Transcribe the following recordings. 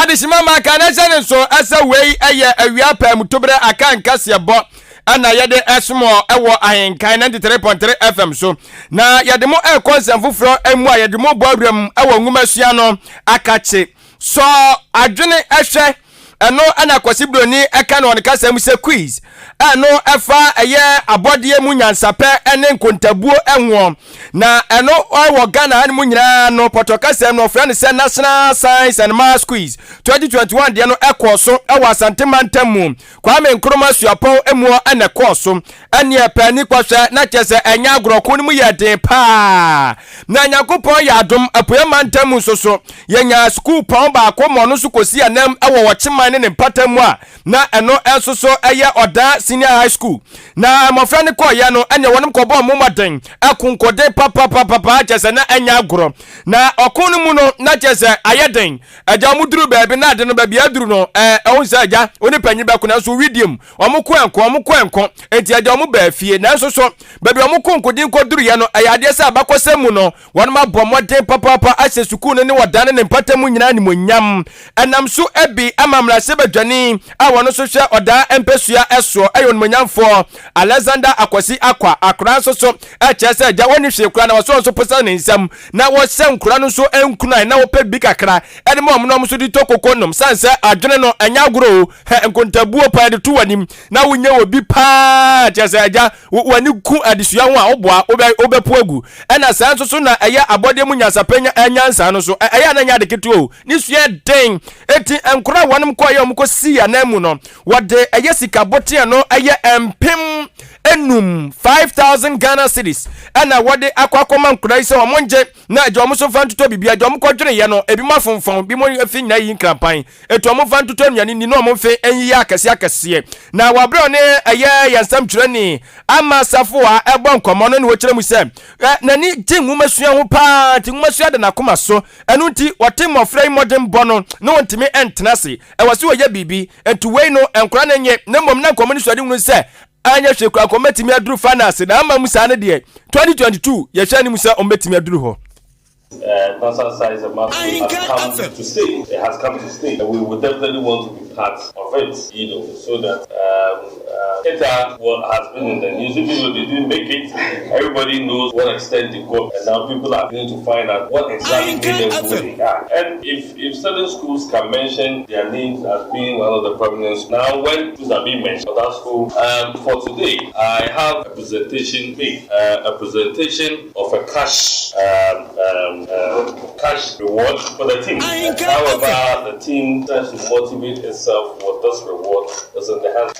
adishima maka na sene so asa wei eye awia pa mutobre aka nkase bo ana yede esmo ewo ahenkan 93.3 FM so na yede mo konsem fufuro emu a yede mo boawram ewo nwumasua no akache so adwene ehwe eno ana Akwasi broni eka na onkasa mu se quiz eno efa eye abodie mu nyansape ene nkontabuo enwo na eno owo Ghana an mu nyina no potokasa no friend se National Science and Maths Quiz 2021 de no ekoso ewo asantemantamu Kwame Nkrumah suapon emu ene koso ene pani kwahwe na chese enya agroko ni mu yeden pa na Yakopon ya adom apoyamantamu soso yenya school pon ba akomo no so kosi anam ewo wocheman ne patamu a na eno ensoso eye Oda Senior High School na mofra ne ko ya no enya wonim ko bo momaden akunkode papa chese na enya agro na okunu mu no na chese ayeden aja muduru baabi na ade no baabi aduru no ehunsa aja oni panyi ba kuna so widium omukwenko enti aja omu baafie na ensoso baabi omukonkodi nkoduru ya no ayade se abakosemu no wonim abomoden papa ase sukuu ne Oda ne patamu nyina ni monyam enam so ebi amamra sebadwani awono so hwe Oda empesua eso ayon monyamfo Alexander Akwasi Acquah akra so chese aja woni hwe kura na so posa ne nsam na wo sem kura no so enkuna na wo pe bi kakra ene mo no so di tokoko nom sanse adwene no anya gro enkontabuo pa de to wanim na wonye obi pa chese aja wani ku adisua ho a oboa obepo agu ena sanso so na eye abode mu nyasapenya enyansa no so eye na nya de ketuo ni sua den eti enkura wonim ko ye omkosi ya na mu no wode eye sika bote no eye empem enum 5000 Ghana cedis ana wode akwakoma nkura ise omonje na ajo so fantuto bibia ajo mkodwene ye no ebi mafonfon bi mo afi nyina yi nkrapan etu omo fantuto nnuane ni no omo fe enyi akase na wabre ne eye yansam twrani ama safo a ebo nkomo no ne wo kire mu se na ni tinwu masua ho pa tinwu masua de na koma so enu nti wote mofrai modern bono no ntimi entenase ewase wo ya bibi etu wei no enkura na nye ne mom na nkomo ni so de hunu se anya hwe kwa kometimi aduru finance na ama musa ne de 2022 ye hwe ni musa ometimi aduru ho. National Science and Maths has come to stay. It has come to stay. And we would definitely want to be part of it, so that ETA has been in the news. Even though they didn't make it, everybody knows what extent they got. And now people are beginning to find out what exactly they are. And if certain schools can mention their names as being one of the prominent, now when schools are being mentioned, Odasco, for today, I have a presentation made, a presentation of a cash reward for the team. However, the team tends to motivate itself with this reward that's in the hand.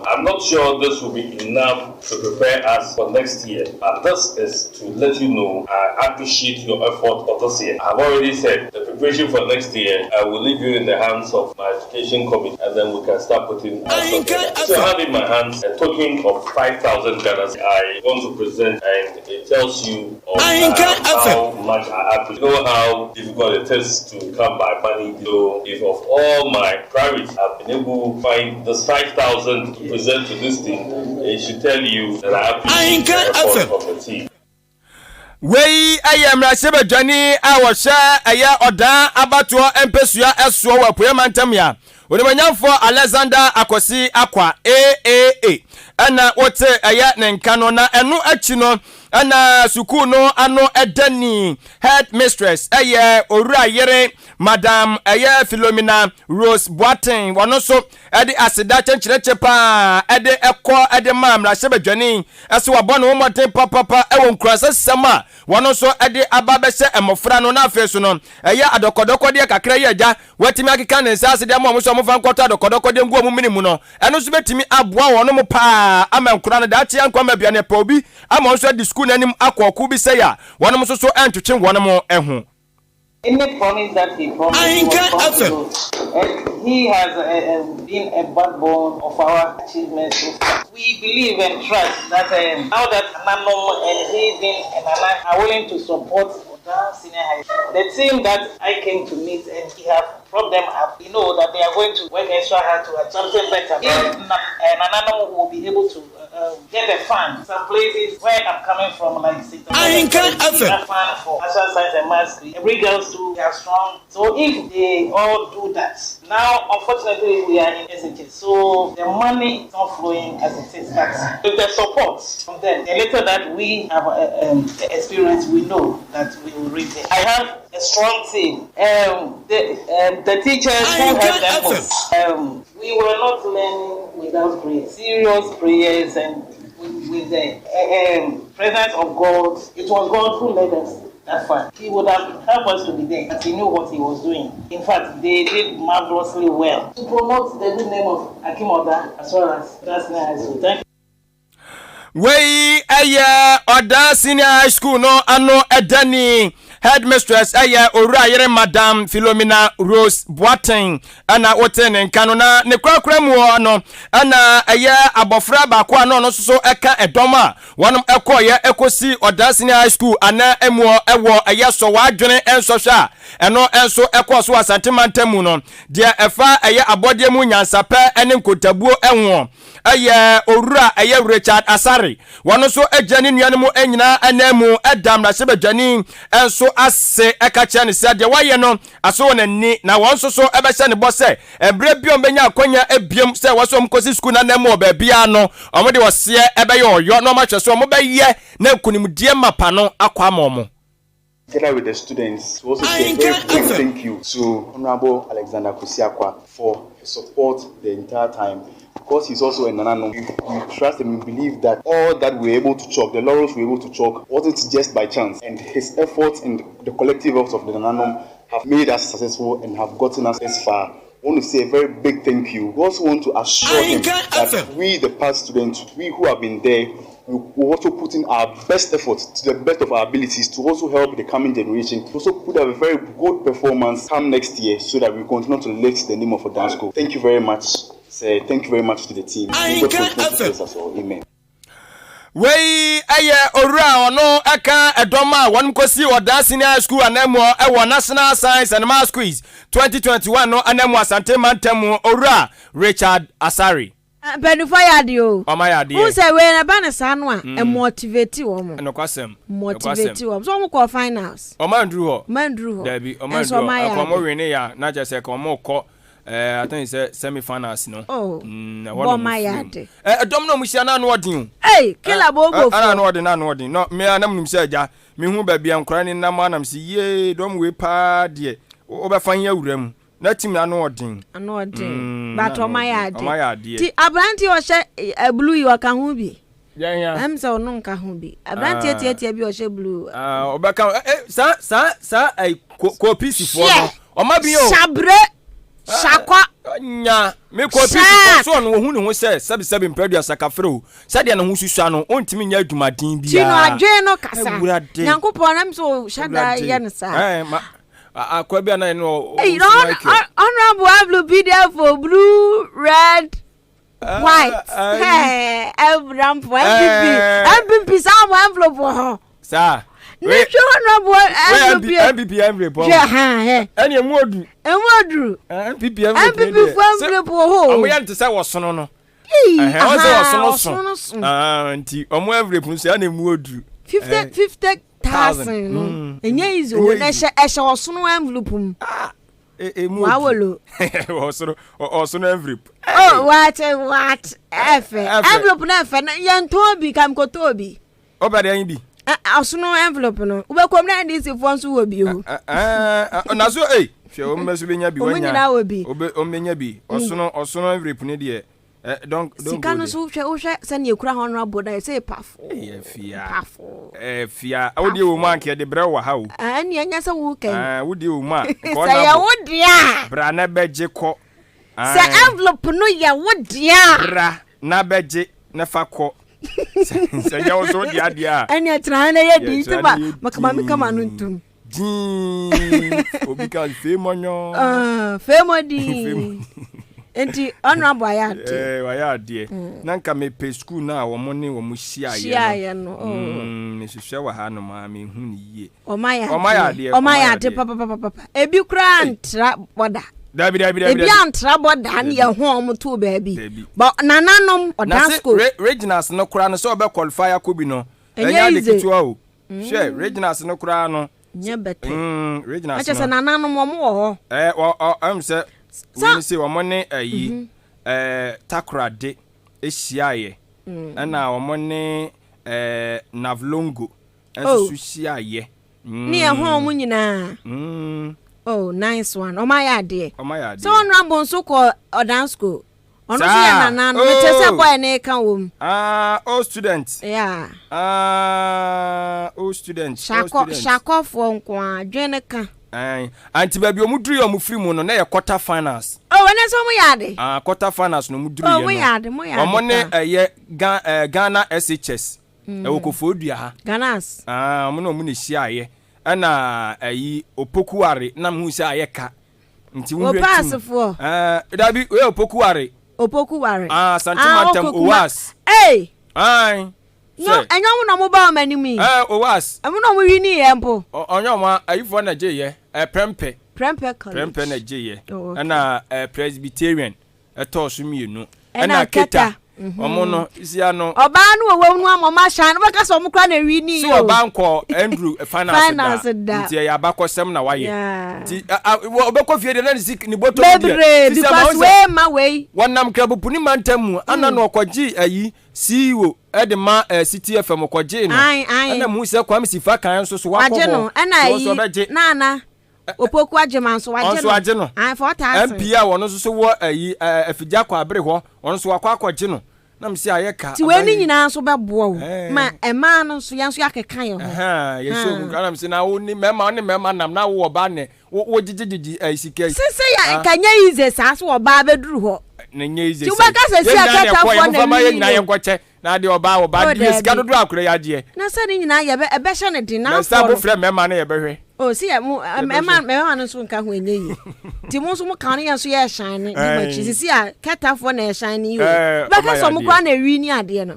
I'm not sure this will be enough to prepare us for next year, but this is to let you know I appreciate your effort for this year. I've already said the preparation for next year, I will leave you in the hands of my education committee, and then we can start putting together. So I have in my hands a token of 5,000 Ghana. I want to present, and it tells you how much I appreciate. You know how difficult it is to come by money. So if of all my priorities I've been able to find this 5,000 to present to this team, it should tell you that I appreciate the effort of the team. Wei ayamra sebadwani awosha aya Oda abato empesua eso wa poyamantam ya onimanyamfo Alexander Akwasi Acquah AAA ana wote aya nenkano na enu achi no ana suku no ano edani headmistress eye owura yere Madam eye Philomena Rose Boaten wono so ede aseda chenchereche pa ede ekọ ede mamra sebadwani ese wabono womoten papa ewo nkurasa sema wono so ede ababese emofra no na afeso no eye adokodoko de kakra ye agya watimi akika ne nsase de mo so mo fa nkoto adokodoko de nguo mu minimu no eno so betimi aboa wono mo pa ama nkura no dachi ankwa mabia ne pa obi ama so di school nanim akoku bi say ya wono mo so entwetwe wono mo ehu. Any promise that he promised he has been a backbone of our achievements. We believe and trust that now that Nano and Hazen and Nana are willing to support Oda Senior High School, the team that I came to meet and he have prop them up. We know that they are going to work extra hard to achieve something better. If Nanano will be able to get a fund, some places where I'm coming from, like a fund for social science and maths, every girls too, they are strong. So if they all do that, now unfortunately we are in SHS, so the money is not flowing as it is. But with the support from them, the little that we have experience, we know that we will reach it. I have a strong team. The teachers who help them, we were not learning without prayer, serious prayers, and with the presence of God. It was God who led us that far. He would have helped us to be there, but he knew what he was doing. In fact, they did marvelously well to promote the good name of Akyem Oda as well as Oda Senior High School. Thank you. We Oda Senior High School no ano edani headmistress Ora Madam Philomena Rose Boateng ana woten nkano na ne kwakura mu no ana abofra ba kwa no so eka edoma wonom ekoye ekosi Oda Senior High School ana emuo ewo so wadwene enso hwa eno enso ekoso asantemantemu no dia efa abodie mu nyansape ene nkotabuo enwo Ora Richard Asari wono so ejani nuane mu enyina anemu edam na sebejani enso ase ekacha ne sia de waye no aso wonani na wonso so ebehye ne bose ebre biom benya akonya ebiem se waso mkosi school na nemu babia no omode wose ebeye oyo no ma hweso mo beye na kunimdie mapa no akwa momo. Together with the students, we also say a very big thank you to Honorable Alexander Akwasi Acquah for his support the entire time. Because he's also a Nanano, we trust and we believe that all that we're able to chalk, the laurels we're able to chalk, wasn't just by chance. And his efforts and the collective efforts of the Nanano have made us successful and have gotten us this far. I want to say a very big thank you. We also want to assure him that we, the past students, we who have been there, we also put in our best efforts to the best of our abilities to also help the coming generation. To also put up a very good performance come next year so that we continue to lift the name of Odasco. Thank you very much. Say thank you very much to the team. Amen. We ora ono aka edoma won kosi Oda Senior High School anemo National Science and Maths Quiz 2021 no anemo asante mantemu ora Richard Asari. Benufo yadio. Oma yadio. Who say we na ba na sa no a motivate wo mo. No kwasem. Motivate wo. So mo ko finals. Oma ndru ho. Mandru ho. Dabi oma ndru. Akomo wene ya na je se komo ko I think it's semi-finals, no. Oh, one my yard. Don't know Michelle Nordin. Hey, kill a bogo. I don't know, no, me and him said, ja, me who baby, I'm crying na man, I'm see, ye, don't we pa, dear, over fine your room. Let him Nordin. But on my yard, dear. Abranti or a blue you are can yeah, I'm so non can be. Abranti, or she blue. Obaka, sir, I copy for or maybe Sabre. Shakwa nya me ko pisi so no hu ne ho se 77 predia sakafro sadia no hu susua no ontimi nya adwumadin bia tino adwen no kasa nyankopon nam so shada ye no sa akwa bia na no honorable blue PDF for blue red white hey Abraham for MVP some envelope sa we MVP envelope any modu MVP envelope ho am yan to say wosono no anti omo envelope no say na modu 50,000 enye izo na ehye wosono envelope wawolo wosono envelope what envelope na fa yan tobi kam ko tobi obade yan bi Asuno envelope no. Ube kom na ndisi fonso wo bi o. Na so hwe o mesu benya bi wanya. Obe o menya bi. Osuno envelope ne de don't sikano so hwe se na ekura honorable da say pafo. Fia. Fia. Awodi wo man ke de bre wa ha o. Ani anya se wo kan. Wodi wo man. Ko na. Say wodi a. Bra na beje ko. Say envelope no ya wodi a. Bra na beje na fa ko. Senya wo so dia dia. Ani atra na ye di tiba makama kama no ntum. Obi ka femonyo. Femodi. Enti honorable ayade. Ayade. Nanka me pe school na wo mo ne wo mo hia ye. Hia ye no. Me hwehwe wa ha no ma me hu ne ye. Omayade papa. Ebi kura ntra boda. Dabi. Ebi antra boda na ye ho om to baabi. But nananom Odasco. Regionals no kura no so be qualify akobi no. Enya de kitua o. She regionals no kura no. Nya bete. Regionals. Acha se nananom wo ho. Am se we say wo ne ayi takrade ehyiaye. Na wo ne Navlongo enso hyiaye. Ni ye ho om nyina. Oh, nice one. Oh my idea. So on Rambo so called Odasco. On no na na no tese boy na kan wom. All students. Yeah. All students. Shako for nko adwene ka. Anti baby omuduri omufiri mu no na ye quarter finals. Oh, when so mo yade. Quarter finals no muduri ye no. Oh, mo yade. Omo ne ye Ghana SHS. E wokofodua ha. Ghanas. Omo no mu ne hyiaye. Ana ayi opokuware na mhu se ayeka nti wo passport dabi we opokuware santimantem owas no enyo no mo ba manimi owas emo no mo wini ye mpo onyo ma ayifo na jeye prempe college na jeye ana presbyterian etoso mienu ana keta omo no isia no oba no wo nu amoma shan no baka so mo kra na wini yo so oba nko Andrew finance da nti ya bakosem na waye nti obekọ fie de na ni boto de because we ma we wonam krabupu ni mantamu ana no okoji ayi CEO edema City FM okoji no ana mu se kwam sifa kan so wakọ no ana yi na opoku agyeman so waje no for tax MP a wono so wo ayi afigya kwa abere ho wono so wakọ akọgye no na msi ayeka ti we ni nyina so beboa wo ma ema no so yan so yakeka ye ho ye so mu kana msi na wo ni mema nam na wo oba ne wo gigigigi isike sese ya kanya ize sa so oba beduru ho na nye ize ti we ka se si akata fo na ma ye nyina ye nkwoche na de oba di sika dodo akure ya de na se ni nyina ye ebe hye ne di na fo na sa mema na ye behwe oh si ya mu mema no so nka ho enye yi ti mu so mu kan ya so ye shine ni ma chi si ya kata fo na shine yi o beka so mu kwa na wi ni ade no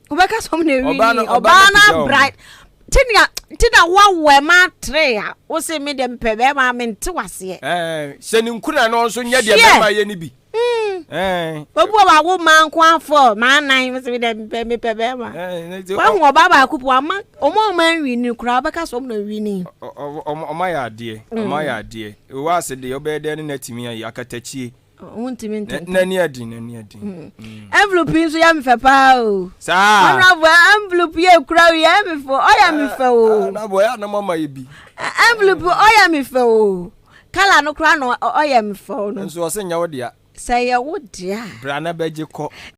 beka so mu na wi ni oba na bright tina wa ma tre ya wo se me de pebe ma me nte wase se ni nkuna no so nya de be ma ye ni bi obu wa wo man kwa fo ma nan me se de pebe ma wa ho baba akupu ama omo man wi ni kura beka so mu na wi ni oma ya ade wa se de obede ne natimi ya akatachie wontimi ntan nani adi envelope so ya me fe pa o sa honorable envelope ye kura ya me fo o ya me fe o na boy na mama ye bi envelope o ya me fe o kala no kura no o ya me fe o no nso o se nya wo dia say ya wo dia bra na beje ko